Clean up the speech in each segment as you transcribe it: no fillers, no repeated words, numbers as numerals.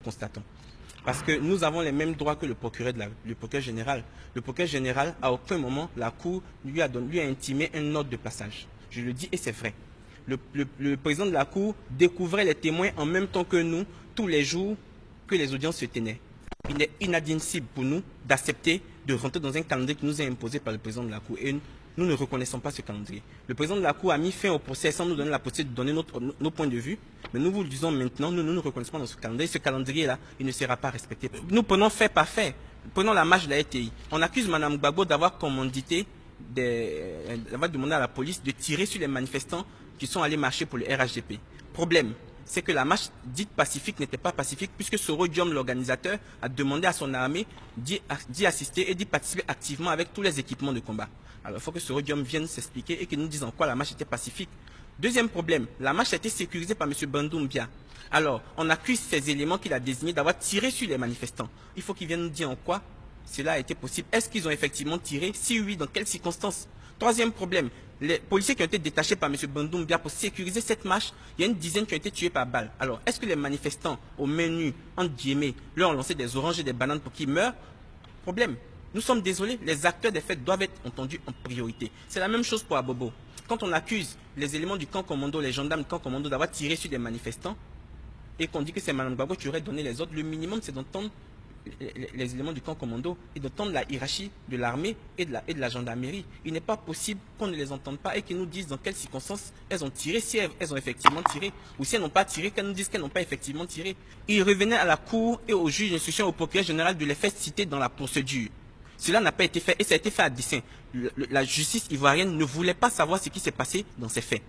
constatons. Parce que nous avons les mêmes droits que le procureur général. Le procureur général, à aucun moment, la Cour lui a intimé un ordre de passage. Je le dis et c'est vrai. Le président de la Cour découvrait les témoins en même temps que nous, tous les jours que les audiences se tenaient. Il est inadmissible pour nous d'accepter de rentrer dans un calendrier qui nous est imposé par le président de la Cour. Et nous ne reconnaissons pas ce calendrier. Le président de la Cour a mis fin au procès sans nous donner la possibilité de donner nos points de vue. Mais nous vous le disons maintenant, nous ne nous reconnaissons pas dans ce calendrier. Ce calendrier-là, il ne sera pas respecté. Nous prenons fait par fait. Prenons la marche de la RTI. On accuse Mme Gbagbo d'avoir commandité, d'avoir demandé à la police de tirer sur les manifestants qui sont allés marcher pour le RHDP. Problème, c'est que la marche dite pacifique n'était pas pacifique puisque Soro Diom, l'organisateur, a demandé à son armée d'y assister et d'y participer activement avec tous les équipements de combat. Alors il faut que Soro Diom vienne s'expliquer et qu'il nous dise en quoi la marche était pacifique. Deuxième problème, la marche a été sécurisée par M. Bandoumbia. Alors, on accuse ces éléments qu'il a désignés d'avoir tiré sur les manifestants. Il faut qu'il vienne nous dire en quoi cela a été possible. Est-ce qu'ils ont effectivement tiré? Si oui, dans quelles circonstances? Troisième problème, les policiers qui ont été détachés par M. Bandoumbia pour sécuriser cette marche, il y a une dizaine qui ont été tués par balle. Alors, est-ce que les manifestants, au menu, entre guillemets, leur ont lancé des oranges et des bananes pour qu'ils meurent? Problème. Nous sommes désolés, les acteurs des faits doivent être entendus en priorité. C'est la même chose pour Abobo. Quand on accuse les éléments du camp commando, les gendarmes du camp commando d'avoir tiré sur des manifestants, et qu'on dit que c'est Mme Gbagbo qui aurait donné les ordres, le minimum c'est d'entendre les éléments du camp commando et d'entendre la hiérarchie de l'armée et de la gendarmerie. Il n'est pas possible qu'on ne les entende pas et qu'ils nous disent dans quelles circonstances elles ont tiré, si elles ont effectivement tiré, ou si elles n'ont pas tiré, qu'elles nous disent qu'elles n'ont pas effectivement tiré. Il revenait à la Cour et au juge d'instruction, au procureur général de les faire citer dans la procédure. Cela n'a pas été fait et ça a été fait à dessein. La justice ivoirienne ne voulait pas savoir ce qui s'est passé dans ces faits.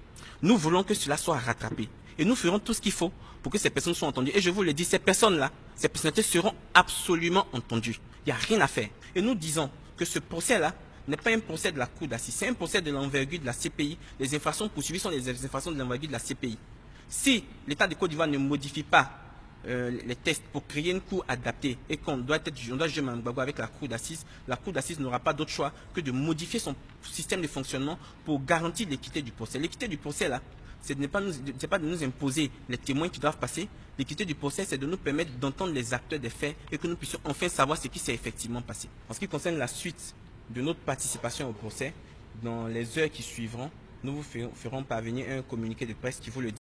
Nous voulons que cela soit rattrapé. Et nous ferons tout ce qu'il faut pour que ces personnes soient entendues. Et je vous le dis, ces personnes-là, ces personnalités seront absolument entendues. Il n'y a rien à faire. Et nous disons que ce procès-là n'est pas un procès de la cour d'assises, c'est un procès de l'envergure de la CPI. Les infractions poursuivies sont les infractions de l'envergure de la CPI. Si l'État de Côte d'Ivoire ne modifie pas les tests pour créer une cour adaptée et qu'on doit juger Mme Gbagbo avec la cour d'assises n'aura pas d'autre choix que de modifier son système de fonctionnement pour garantir l'équité du procès. L'équité du procès, là, ce n'est pas de nous imposer les témoins qui doivent passer. L'équité du procès, c'est de nous permettre d'entendre les acteurs des faits et que nous puissions enfin savoir ce qui s'est effectivement passé. En ce qui concerne la suite de notre participation au procès, dans les heures qui suivront, nous vous ferons parvenir un communiqué de presse qui vous le dit.